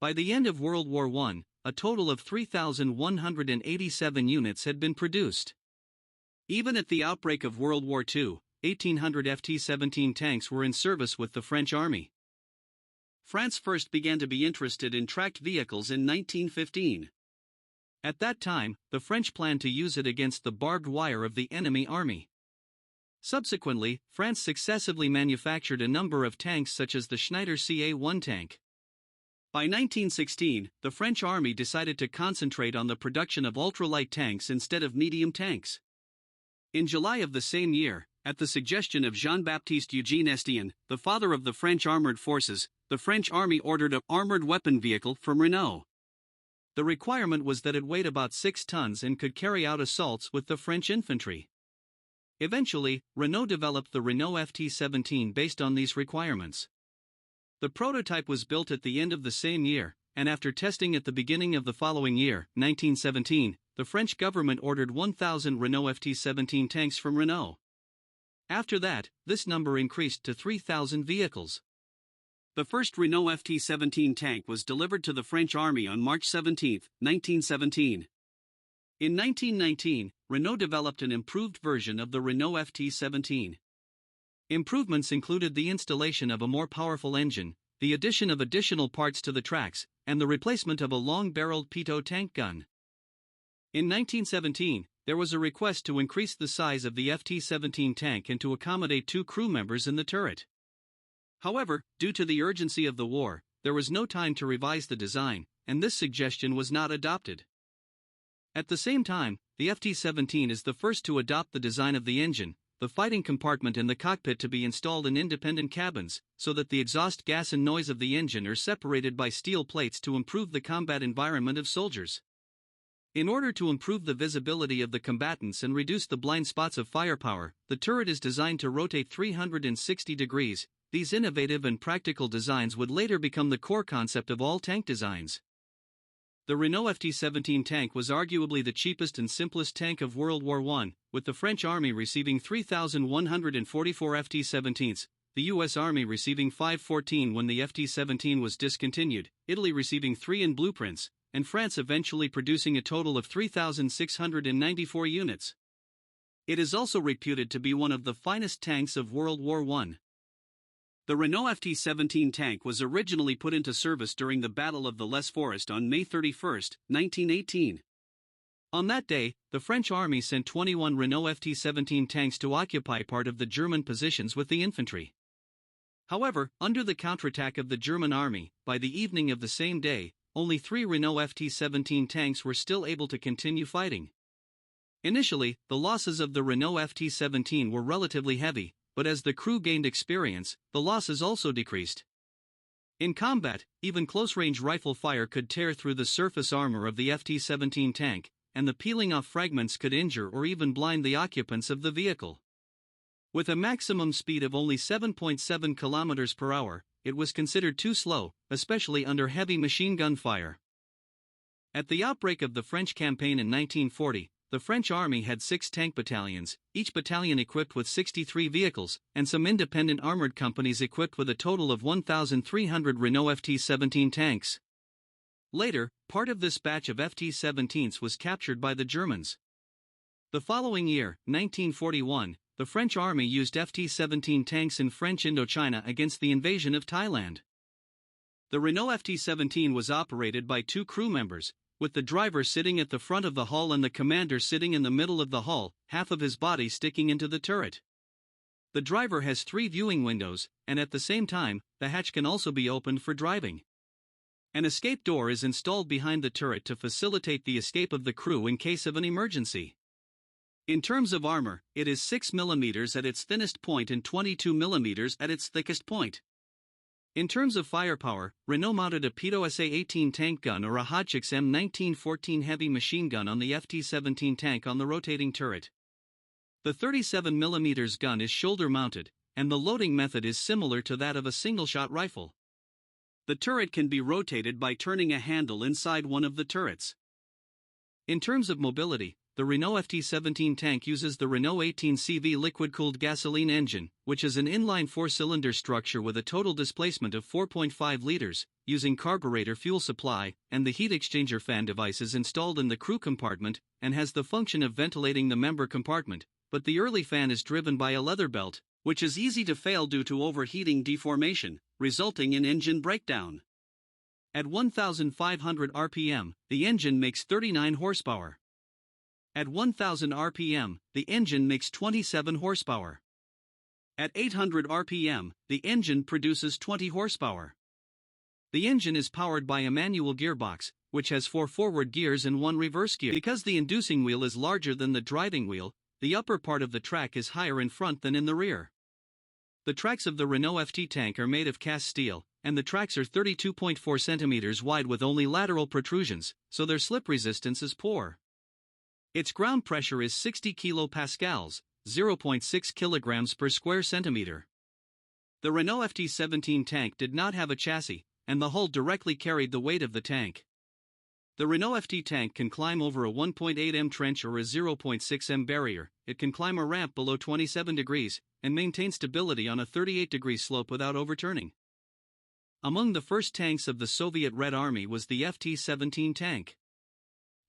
By the end of World War I, a total of 3,187 units had been produced. Even at the outbreak of World War II, 1,800 FT-17 tanks were in service with the French Army. France first began to be interested in tracked vehicles in 1915. At that time, the French planned to use it against the barbed wire of the enemy army. Subsequently, France successively manufactured a number of tanks such as the Schneider CA-1 tank. By 1916, the French army decided to concentrate on the production of ultralight tanks instead of medium tanks. In July of the same year, at the suggestion of Jean-Baptiste Eugène Estienne, the father of the French armored forces, the French army ordered an armored weapon vehicle from Renault. The requirement was that it weighed about 6 tons and could carry out assaults with the French infantry. Eventually, Renault developed the Renault FT-17 based on these requirements. The prototype was built at the end of the same year, and after testing at the beginning of the following year, 1917, the French government ordered 1,000 Renault FT-17 tanks from Renault. After that, this number increased to 3,000 vehicles. The first Renault FT-17 tank was delivered to the French Army on March 17, 1917. In 1919, Renault developed an improved version of the Renault FT-17. Improvements included the installation of a more powerful engine, the addition of additional parts to the tracks, and the replacement of a long-barreled pitot tank gun. In 1917, there was a request to increase the size of the FT-17 tank and to accommodate 2 crew members in the turret. However, due to the urgency of the war, there was no time to revise the design, and this suggestion was not adopted. At the same time, the FT-17 is the first to adopt the design of the engine, the fighting compartment and the cockpit to be installed in independent cabins, so that the exhaust gas and noise of the engine are separated by steel plates to improve the combat environment of soldiers. In order to improve the visibility of the combatants and reduce the blind spots of firepower, the turret is designed to rotate 360 degrees. These innovative and practical designs would later become the core concept of all tank designs. The Renault FT-17 tank was arguably the cheapest and simplest tank of World War I, with the French Army receiving 3,144 FT-17s, the US Army receiving 514 when the FT-17 was discontinued, Italy receiving 3 in blueprints, and France eventually producing a total of 3,694 units. It is also reputed to be one of the finest tanks of World War I. The Renault FT-17 tank was originally put into service during the Battle of the Les Forest on May 31, 1918. On that day, the French army sent 21 Renault FT-17 tanks to occupy part of the German positions with the infantry. However, under the counterattack of the German army, by the evening of the same day, only 3 Renault FT-17 tanks were still able to continue fighting. Initially, the losses of the Renault FT-17 were relatively heavy, but as the crew gained experience, the losses also decreased. In combat, even close-range rifle fire could tear through the surface armor of the FT-17 tank, and the peeling off fragments could injure or even blind the occupants of the vehicle. With a maximum speed of only 7.7 km per hour, it was considered too slow, especially under heavy machine gun fire. At the outbreak of the French campaign in 1940, the French army had 6 tank battalions, each battalion equipped with 63 vehicles, and some independent armored companies equipped with a total of 1,300 Renault FT-17 tanks. Later, part of this batch of FT-17s was captured by the Germans. The following year, 1941, the French army used FT-17 tanks in French Indochina against the invasion of Thailand. The Renault FT-17 was operated by 2 crew members, with the driver sitting at the front of the hull and the commander sitting in the middle of the hull, half of his body sticking into the turret. The driver has 3 viewing windows, and at the same time, the hatch can also be opened for driving. An escape door is installed behind the turret to facilitate the escape of the crew in case of an emergency. In terms of armor, it is 6 mm at its thinnest point and 22 mm at its thickest point. In terms of firepower, Renault mounted a pitot SA-18 tank gun or a Hodgix M1914 heavy machine gun on the FT-17 tank on the rotating turret. The 37mm gun is shoulder-mounted, and the loading method is similar to that of a single-shot rifle. The turret can be rotated by turning a handle inside one of the turrets. In terms of mobility, the Renault FT-17 tank uses the Renault 18CV liquid-cooled gasoline engine, which is an inline four-cylinder structure with a total displacement of 4.5 liters, using carburetor fuel supply, and the heat exchanger fan device is installed in the crew compartment, and has the function of ventilating the member compartment, but the early fan is driven by a leather belt, which is easy to fail due to overheating deformation, resulting in engine breakdown. At 1,500 RPM, the engine makes 39 horsepower. At 1,000 RPM, the engine makes 27 horsepower. At 800 RPM, the engine produces 20 horsepower. The engine is powered by a manual gearbox, which has 4 forward gears and 1 reverse gear. Because the inducing wheel is larger than the driving wheel, the upper part of the track is higher in front than in the rear. The tracks of the Renault FT tank are made of cast steel, and the tracks are 32.4 centimeters wide with only lateral protrusions, so their slip resistance is poor. Its ground pressure is 60 kilopascals, 0.6 kilograms per square centimeter. The Renault FT-17 tank did not have a chassis, and the hull directly carried the weight of the tank. The Renault FT tank can climb over a 1.8 m trench or a 0.6 m barrier. It can climb a ramp below 27 degrees, and maintain stability on a 38-degree slope without overturning. Among the first tanks of the Soviet Red Army was the FT-17 tank.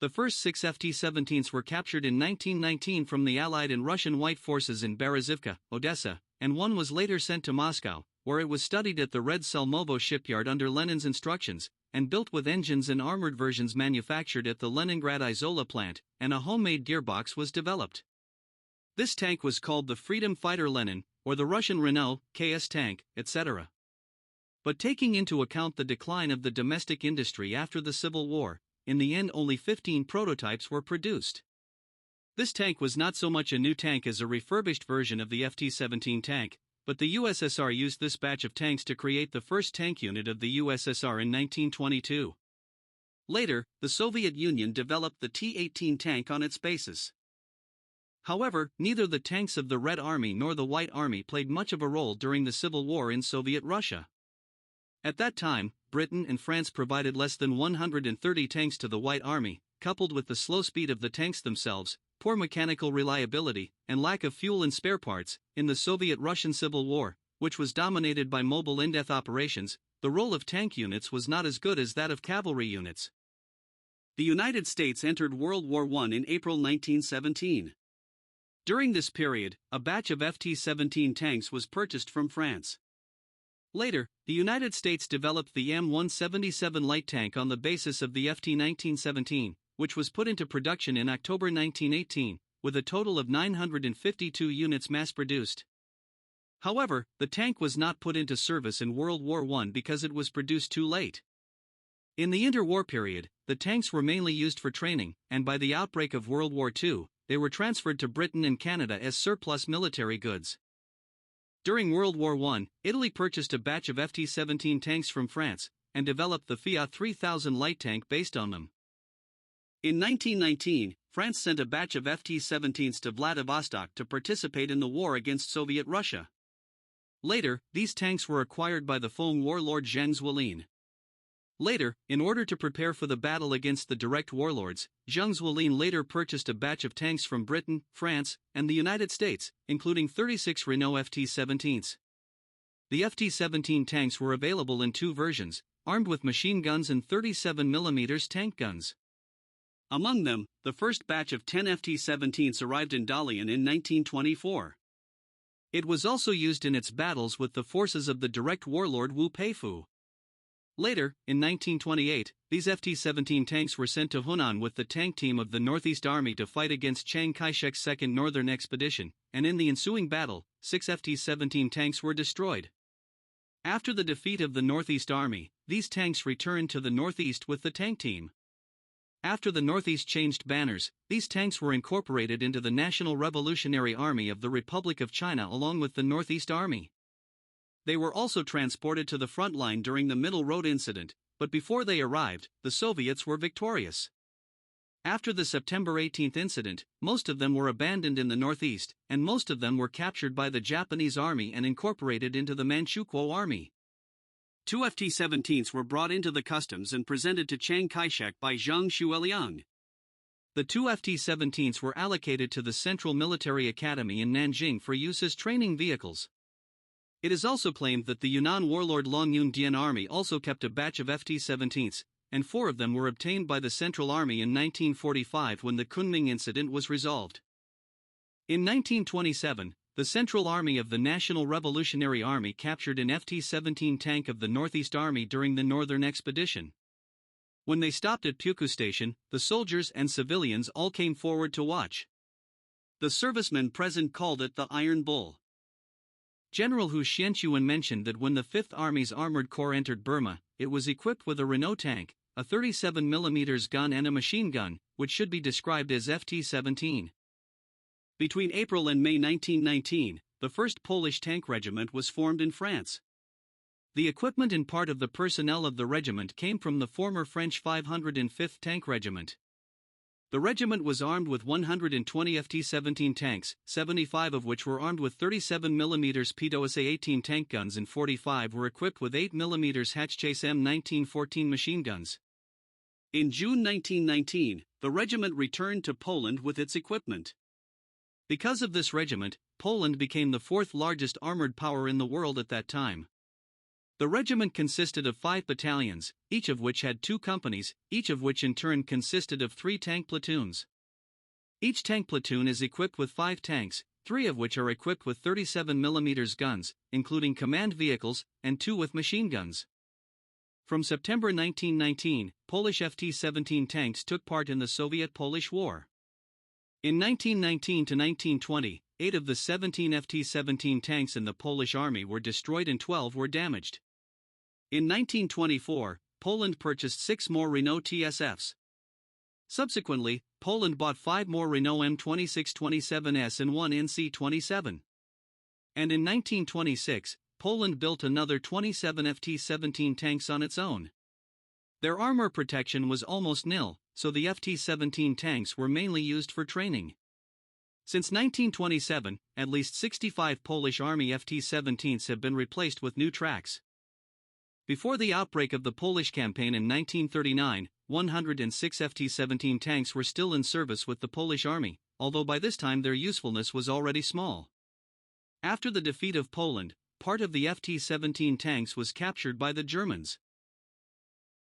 The first 6 FT-17s were captured in 1919 from the Allied and Russian White forces in Berezivka, Odessa, and one was later sent to Moscow, where it was studied at the Red Salmovo shipyard under Lenin's instructions, and built with engines and armored versions manufactured at the Leningrad Izola plant, and a homemade gearbox was developed. This tank was called the Freedom Fighter Lenin, or the Russian Renault KS tank, etc. But taking into account the decline of the domestic industry after the Civil War, in the end only 15 prototypes were produced. This tank was not so much a new tank as a refurbished version of the FT-17 tank, but the USSR used this batch of tanks to create the first tank unit of the USSR in 1922. Later, the Soviet Union developed the T-18 tank on its basis. However, neither the tanks of the Red Army nor the White Army played much of a role during the Civil War in Soviet Russia. At that time, Britain and France provided less than 130 tanks to the White Army, coupled with the slow speed of the tanks themselves, poor mechanical reliability, and lack of fuel and spare parts. In the Soviet-Russian Civil War, which was dominated by mobile in-depth operations, the role of tank units was not as good as that of cavalry units. The United States entered World War I in April 1917. During this period, a batch of FT-17 tanks was purchased from France. Later, the United States developed the M177 light tank on the basis of the FT-1917, which was put into production in October 1918, with a total of 952 units mass-produced. However, the tank was not put into service in World War I because it was produced too late. In the interwar period, the tanks were mainly used for training, and by the outbreak of World War II, they were transferred to Britain and Canada as surplus military goods. During World War I, Italy purchased a batch of FT-17 tanks from France, and developed the Fiat 3000 light tank based on them. In 1919, France sent a batch of FT-17s to Vladivostok to participate in the war against Soviet Russia. Later, these tanks were acquired by the Fung warlord Zheng Zuolin. Later, in order to prepare for the battle against the direct warlords, Zheng Zuolin later purchased a batch of tanks from Britain, France, and the United States, including 36 Renault FT-17s. The FT-17 tanks were available in 2 versions, armed with machine guns and 37mm tank guns. Among them, the first batch of 10 FT-17s arrived in Dalian in 1924. It was also used in its battles with the forces of the direct warlord Wu Peifu. Later, in 1928, these FT-17 tanks were sent to Hunan with the tank team of the Northeast Army to fight against Chiang Kai-shek's Second Northern Expedition, and in the ensuing battle, 6 FT-17 tanks were destroyed. After the defeat of the Northeast Army, these tanks returned to the Northeast with the tank team. After the Northeast changed banners, these tanks were incorporated into the National Revolutionary Army of the Republic of China along with the Northeast Army. They were also transported to the front line during the Middle Road incident, but before they arrived, the Soviets were victorious. After the September 18 incident, most of them were abandoned in the Northeast, and most of them were captured by the Japanese army and incorporated into the Manchukuo army. 2 FT-17s were brought into the customs and presented to Chiang Kai-shek by Zhang Xueliang. The two FT-17s were allocated to the Central Military Academy in Nanjing for use as training vehicles. It is also claimed that the Yunnan warlord Long Yun Dian Army also kept a batch of FT-17s, and 4 of them were obtained by the Central Army in 1945 when the Kunming incident was resolved. In 1927, the Central Army of the National Revolutionary Army captured an FT-17 tank of the Northeast Army during the Northern Expedition. When they stopped at Puku Station, the soldiers and civilians all came forward to watch. The servicemen present called it the Iron Bull. General Hu Xianchuan mentioned that when the 5th Army's Armored Corps entered Burma, it was equipped with a Renault tank, a 37mm gun and a machine gun, which should be described as FT-17. Between April and May 1919, the 1st Polish Tank Regiment was formed in France. The equipment and part of the personnel of the regiment came from the former French 505th Tank Regiment. The regiment was armed with 120 FT-17 tanks, 75 of which were armed with 37mm PWSA-18 tank guns and 45 were equipped with 8mm Hatchchase M1914 machine guns. In June 1919, the regiment returned to Poland with its equipment. Because of this regiment, Poland became the 4th largest armored power in the world at that time. The regiment consisted of 5 battalions, each of which had 2 companies, each of which in turn consisted of 3 tank platoons. Each tank platoon is equipped with 5 tanks, 3 of which are equipped with 37mm guns, including command vehicles, and 2 with machine guns. From September 1919, Polish FT-17 tanks took part in the Soviet-Polish War. In 1919 to 1920, 8 of the 17 FT-17 tanks in the Polish army were destroyed and 12 were damaged. In 1924, Poland purchased 6 more Renault TSFs. Subsequently, Poland bought 5 more Renault M2627S and 1 NC27. And in 1926, Poland built another 27 FT-17 tanks on its own. Their armor protection was almost nil, so the FT-17 tanks were mainly used for training. Since 1927, at least 65 Polish Army FT-17s have been replaced with new tracks. Before the outbreak of the Polish campaign in 1939, 106 FT-17 tanks were still in service with the Polish Army, although by this time their usefulness was already small. After the defeat of Poland, part of the FT-17 tanks was captured by the Germans.